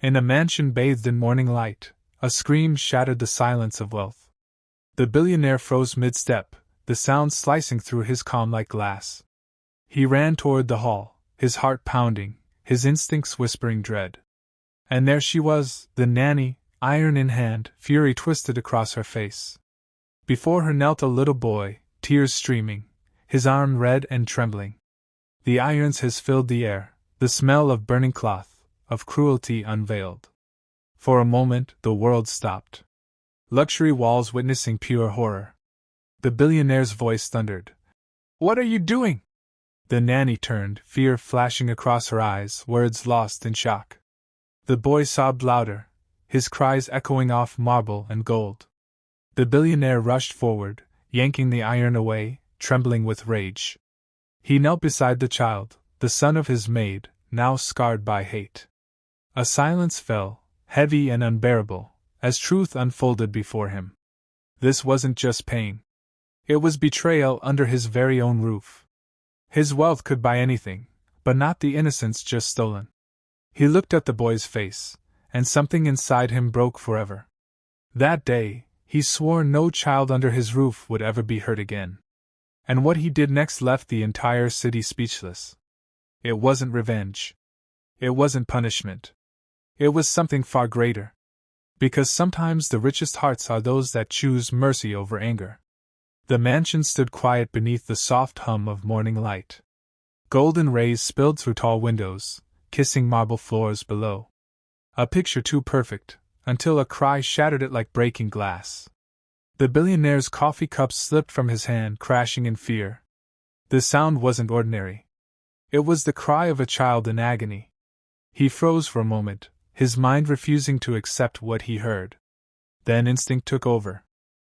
In a mansion bathed in morning light, a scream shattered the silence of wealth. The billionaire froze mid-step, the sound slicing through his calm like glass. He ran toward the hall, his heart pounding, his instincts whispering dread. And there she was, the nanny, iron in hand, fury twisted across her face. Before her knelt a little boy, tears streaming, his arm red and trembling. The irons has filled the air, the smell of burning cloth, of cruelty unveiled. For a moment the world stopped. Luxury walls witnessing pure horror. The billionaire's voice thundered. "What are you doing?" The nanny turned, fear flashing across her eyes, words lost in shock. The boy sobbed louder, his cries echoing off marble and gold. The billionaire rushed forward, yanking the iron away, trembling with rage. He knelt beside the child, the son of his maid, now scarred by hate. A silence fell, heavy and unbearable, as truth unfolded before him. This wasn't just pain. It was betrayal under his very own roof. His wealth could buy anything, but not the innocence just stolen. He looked at the boy's face, and something inside him broke forever. That day, he swore no child under his roof would ever be hurt again. And what he did next left the entire city speechless. It wasn't revenge. It wasn't punishment. It was something far greater. Because sometimes the richest hearts are those that choose mercy over anger. The mansion stood quiet beneath the soft hum of morning light. Golden rays spilled through tall windows, kissing marble floors below. A picture too perfect, until a cry shattered it like breaking glass. The billionaire's coffee cup slipped from his hand, crashing in fear. The sound wasn't ordinary. It was the cry of a child in agony. He froze for a moment, his mind refusing to accept what he heard. Then instinct took over.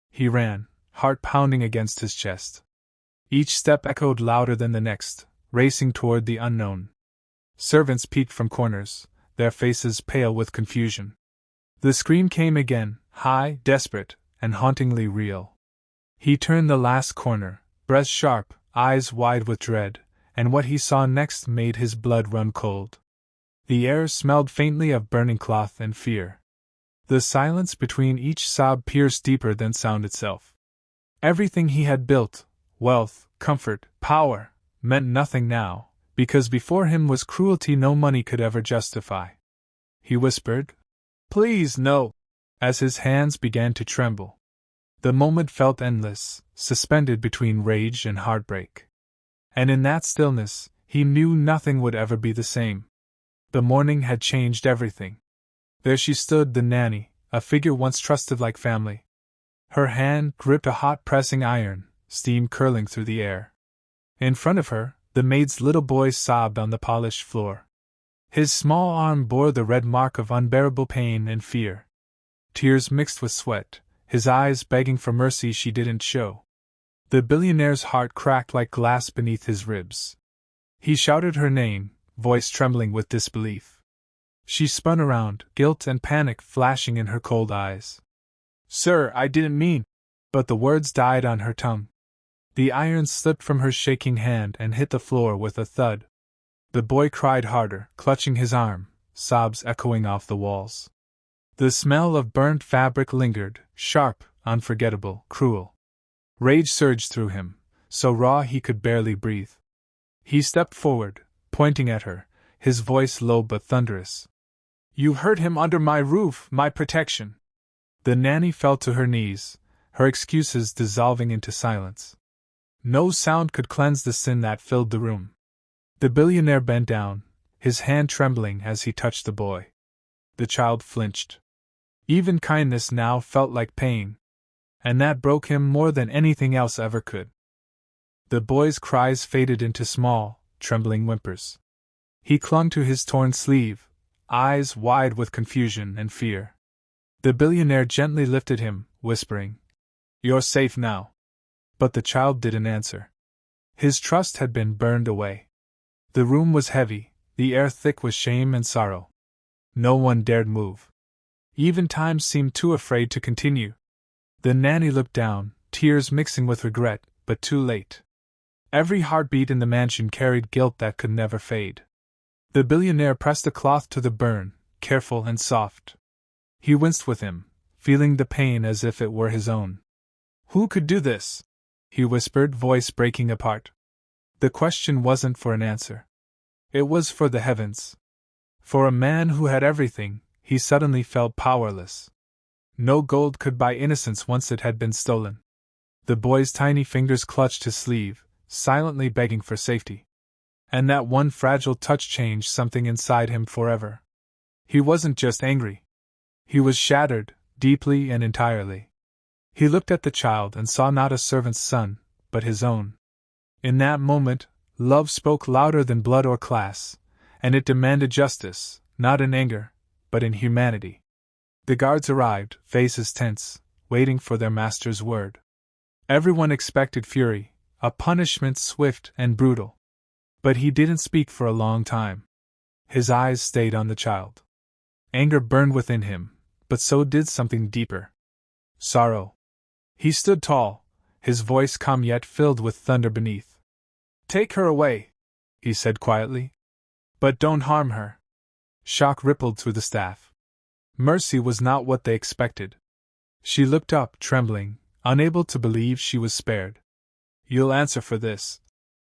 He ran, heart pounding against his chest. Each step echoed louder than the next, racing toward the unknown. Servants peeked from corners, their faces pale with confusion. The scream came again, high, desperate, and hauntingly real. He turned the last corner, breath sharp, eyes wide with dread, and what he saw next made his blood run cold. The air smelled faintly of burning cloth and fear. The silence between each sob pierced deeper than sound itself. Everything he had built, wealth, comfort, power, meant nothing now, because before him was cruelty no money could ever justify. He whispered, "Please, no," as his hands began to tremble. The moment felt endless, suspended between rage and heartbreak. And in that stillness, he knew nothing would ever be the same. The morning had changed everything. There she stood, the nanny, a figure once trusted like family. Her hand gripped a hot pressing iron, steam curling through the air. In front of her, the maid's little boy sobbed on the polished floor. His small arm bore the red mark of unbearable pain and fear. Tears mixed with sweat, his eyes begging for mercy she didn't show. The billionaire's heart cracked like glass beneath his ribs. He shouted her name, voice trembling with disbelief. She spun around, guilt and panic flashing in her cold eyes. "Sir, I didn't mean..." But the words died on her tongue. The iron slipped from her shaking hand and hit the floor with a thud. The boy cried harder, clutching his arm, sobs echoing off the walls. The smell of burnt fabric lingered, sharp, unforgettable, cruel. Rage surged through him, so raw he could barely breathe. He stepped forward, pointing at her, his voice low but thunderous. "You hurt him under my roof, my protection." The nanny fell to her knees, her excuses dissolving into silence. No sound could cleanse the sin that filled the room. The billionaire bent down, his hand trembling as he touched the boy. The child flinched. Even kindness now felt like pain. And that broke him more than anything else ever could. The boy's cries faded into small, trembling whimpers. He clung to his torn sleeve, eyes wide with confusion and fear. The billionaire gently lifted him, whispering, "You're safe now." But the child didn't answer. His trust had been burned away. The room was heavy, the air thick with shame and sorrow. No one dared move. Even time seemed too afraid to continue. The nanny looked down, tears mixing with regret, but too late. Every heartbeat in the mansion carried guilt that could never fade. The billionaire pressed the cloth to the burn, careful and soft. He winced with him, feeling the pain as if it were his own. "Who could do this?" he whispered, voice breaking apart. The question wasn't for an answer. It was for the heavens. For a man who had everything, he suddenly felt powerless. No gold could buy innocence once it had been stolen. The boy's tiny fingers clutched his sleeve, silently begging for safety. And that one fragile touch changed something inside him forever. He wasn't just angry. He was shattered, deeply and entirely. He looked at the child and saw not a servant's son, but his own. In that moment, love spoke louder than blood or class, and it demanded justice, not in anger, but in humanity. The guards arrived, faces tense, waiting for their master's word. Everyone expected fury, a punishment swift and brutal. But he didn't speak for a long time. His eyes stayed on the child. Anger burned within him, but so did something deeper. Sorrow. He stood tall, his voice calm yet filled with thunder beneath. "Take her away," he said quietly. "But don't harm her." Shock rippled through the staff. Mercy was not what they expected. She looked up, trembling, unable to believe she was spared. "You'll answer for this,"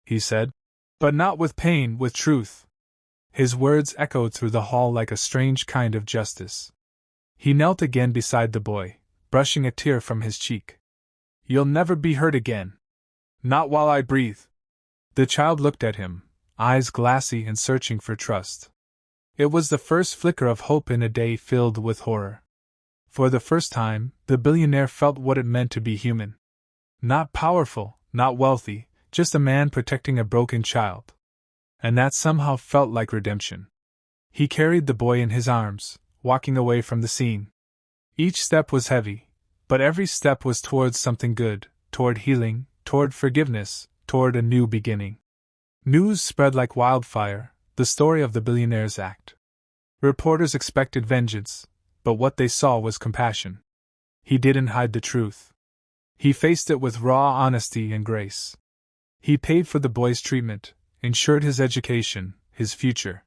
he said. "But not with pain, with truth." His words echoed through the hall like a strange kind of justice. He knelt again beside the boy, brushing a tear from his cheek. "You'll never be hurt again. Not while I breathe." The child looked at him, eyes glassy and searching for trust. It was the first flicker of hope in a day filled with horror. For the first time, the billionaire felt what it meant to be human. Not powerful, not wealthy, just a man protecting a broken child. And that somehow felt like redemption. He carried the boy in his arms, walking away from the scene. Each step was heavy, but every step was towards something good, toward healing, toward forgiveness, toward a new beginning. News spread like wildfire, the story of the billionaire's act. Reporters expected vengeance, but what they saw was compassion. He didn't hide the truth. He faced it with raw honesty and grace. He paid for the boy's treatment, ensured his education, his future.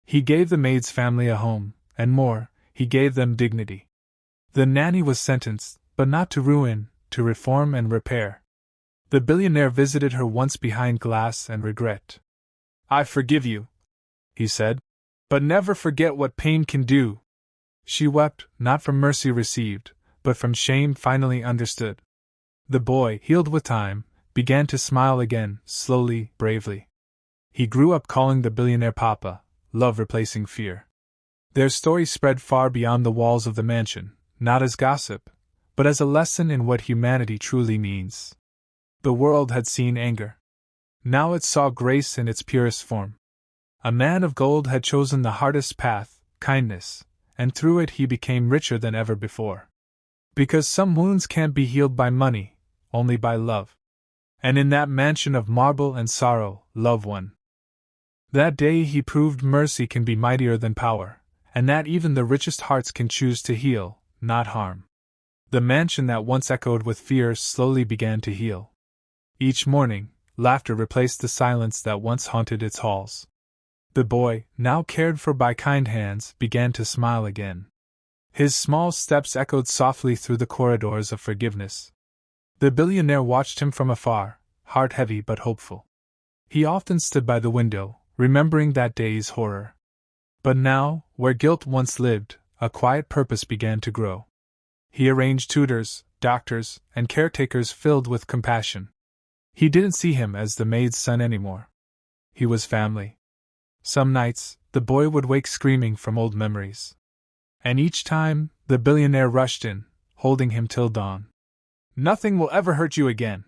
He gave the maid's family a home, and more, he gave them dignity. The nanny was sentenced, but not to ruin, to reform and repair. The billionaire visited her once behind glass and regret. "I forgive you," he said, "but never forget what pain can do." She wept, not from mercy received, but from shame finally understood. The boy, healed with time, began to smile again, slowly, bravely. He grew up calling the billionaire Papa, love replacing fear. Their story spread far beyond the walls of the mansion, not as gossip, but as a lesson in what humanity truly means. The world had seen anger. Now it saw grace in its purest form. A man of gold had chosen the hardest path, kindness, and through it he became richer than ever before. Because some wounds can't be healed by money, only by love. And in that mansion of marble and sorrow, love won. That day he proved mercy can be mightier than power, and that even the richest hearts can choose to heal, not harm. The mansion that once echoed with fear slowly began to heal. Each morning, laughter replaced the silence that once haunted its halls. The boy, now cared for by kind hands, began to smile again. His small steps echoed softly through the corridors of forgiveness. The billionaire watched him from afar, heart heavy but hopeful. He often stood by the window, remembering that day's horror. But now, where guilt once lived, a quiet purpose began to grow. He arranged tutors, doctors, and caretakers filled with compassion. He didn't see him as the maid's son anymore. He was family. Some nights, the boy would wake screaming from old memories. And each time, the billionaire rushed in, holding him till dawn. "Nothing will ever hurt you again,"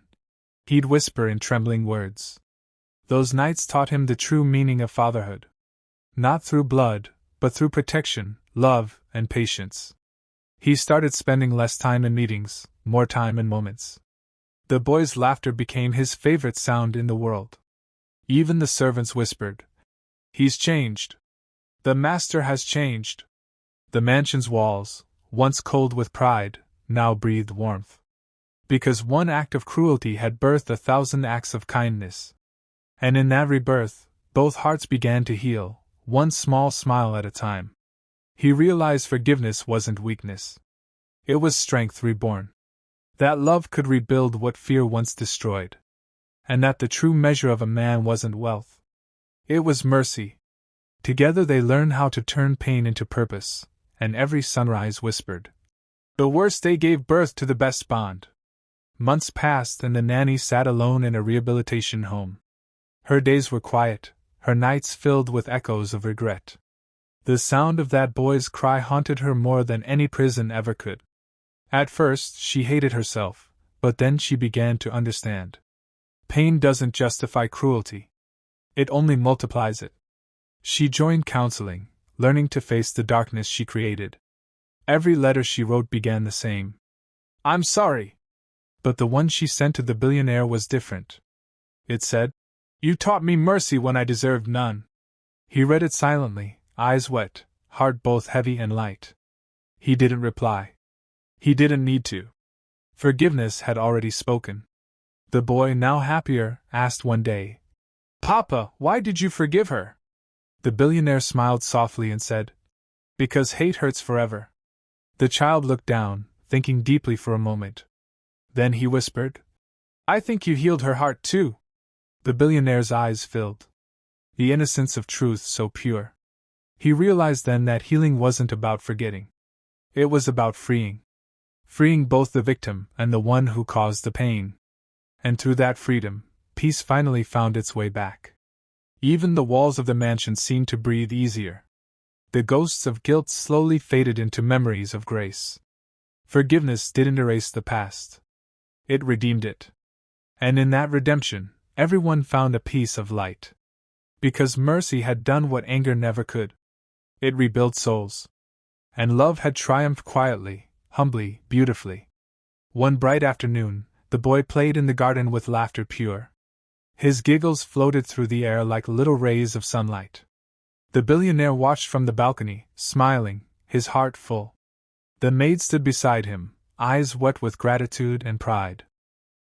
he'd whisper in trembling words. Those nights taught him the true meaning of fatherhood. Not through blood, but through protection, love, and patience. He started spending less time in meetings, more time in moments. The boy's laughter became his favorite sound in the world. Even the servants whispered, "He's changed. The master has changed." The mansion's walls, once cold with pride, now breathed warmth. Because one act of cruelty had birthed 1,000 acts of kindness. And in that rebirth, both hearts began to heal, one small smile at a time. He realized forgiveness wasn't weakness. It was strength reborn. That love could rebuild what fear once destroyed. And that the true measure of a man wasn't wealth. It was mercy. Together they learned how to turn pain into purpose, and every sunrise whispered. The worst day gave birth to the best bond. Months passed and the nanny sat alone in a rehabilitation home. Her days were quiet, her nights filled with echoes of regret. The sound of that boy's cry haunted her more than any prison ever could. At first, she hated herself, but then she began to understand. Pain doesn't justify cruelty. It only multiplies it. She joined counseling, learning to face the darkness she created. Every letter she wrote began the same. I'm sorry. But the one she sent to the billionaire was different. It said, You taught me mercy when I deserved none. He read it silently, eyes wet, heart both heavy and light. He didn't reply. He didn't need to. Forgiveness had already spoken. The boy, now happier, asked one day, Papa, why did you forgive her? The billionaire smiled softly and said, Because hate hurts forever. The child looked down, thinking deeply for a moment. Then he whispered, I think you healed her heart too. The billionaire's eyes filled. The innocence of truth so pure. He realized then that healing wasn't about forgetting. It was about freeing. Freeing both the victim and the one who caused the pain. And through that freedom, peace finally found its way back. Even the walls of the mansion seemed to breathe easier. The ghosts of guilt slowly faded into memories of grace. Forgiveness didn't erase the past. It redeemed it. And in that redemption, everyone found a piece of light. Because mercy had done what anger never could. It rebuilt souls. And love had triumphed quietly, humbly, beautifully. One bright afternoon, the boy played in the garden with laughter pure. His giggles floated through the air like little rays of sunlight. The billionaire watched from the balcony, smiling, his heart full. The maid stood beside him, eyes wet with gratitude and pride.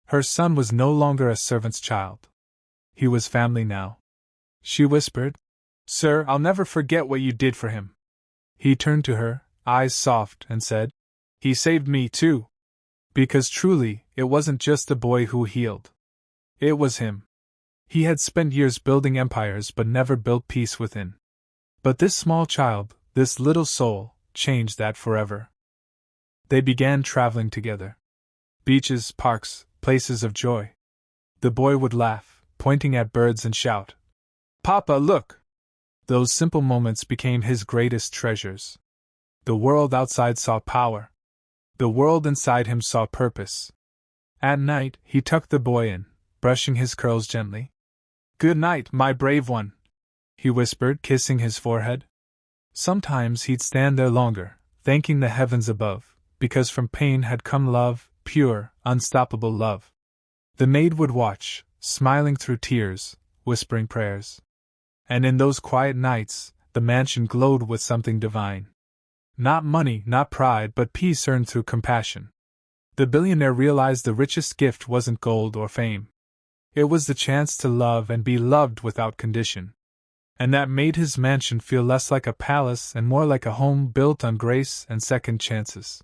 Her son was no longer a servant's child. He was family now. She whispered, Sir, I'll never forget what you did for him. He turned to her, eyes soft, and said, He saved me too. Because truly, it wasn't just the boy who healed. It was him. He had spent years building empires but never built peace within. But this small child, this little soul, changed that forever. They began traveling together. Beaches, parks, places of joy. The boy would laugh, pointing at birds and shout, Papa, look! Those simple moments became his greatest treasures. The world outside saw power. The world inside him saw purpose. At night, he tucked the boy in, brushing his curls gently. Good night, my brave one, he whispered, kissing his forehead. Sometimes he'd stand there longer, thanking the heavens above, because from pain had come love, pure, unstoppable love. The maid would watch, smiling through tears, whispering prayers. And in those quiet nights, the mansion glowed with something divine. Not money, not pride, but peace earned through compassion. The billionaire realized the richest gift wasn't gold or fame. It was the chance to love and be loved without condition. And that made his mansion feel less like a palace and more like a home built on grace and second chances.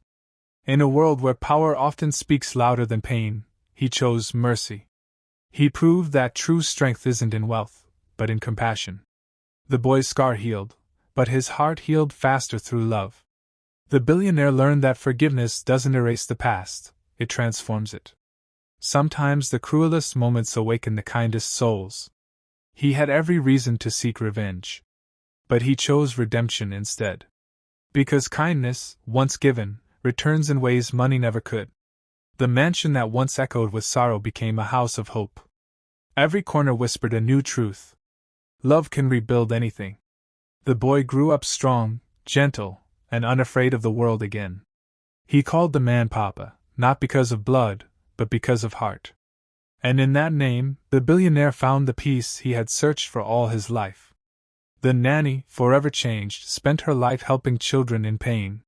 In a world where power often speaks louder than pain, he chose mercy. He proved that true strength isn't in wealth, but in compassion. The boy's scar healed, but his heart healed faster through love. The billionaire learned that forgiveness doesn't erase the past, it transforms it. Sometimes the cruelest moments awaken the kindest souls. He had every reason to seek revenge. But he chose redemption instead. Because kindness, once given, returns in ways money never could. The mansion that once echoed with sorrow became a house of hope. Every corner whispered a new truth. Love can rebuild anything. The boy grew up strong, gentle, and unafraid of the world again. He called the man Papa, not because of blood, but because of heart. And in that name, the billionaire found the peace he had searched for all his life. The nanny, forever changed, spent her life helping children in pain.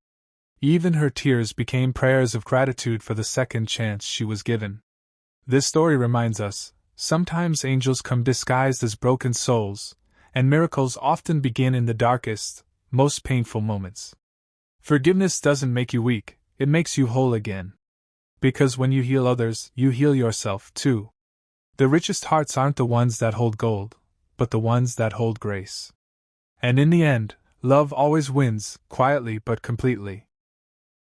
Even her tears became prayers of gratitude for the second chance she was given. This story reminds us, sometimes angels come disguised as broken souls, and miracles often begin in the darkest, most painful moments. Forgiveness doesn't make you weak, it makes you whole again. Because when you heal others, you heal yourself, too. The richest hearts aren't the ones that hold gold, but the ones that hold grace. And in the end, love always wins, quietly but completely.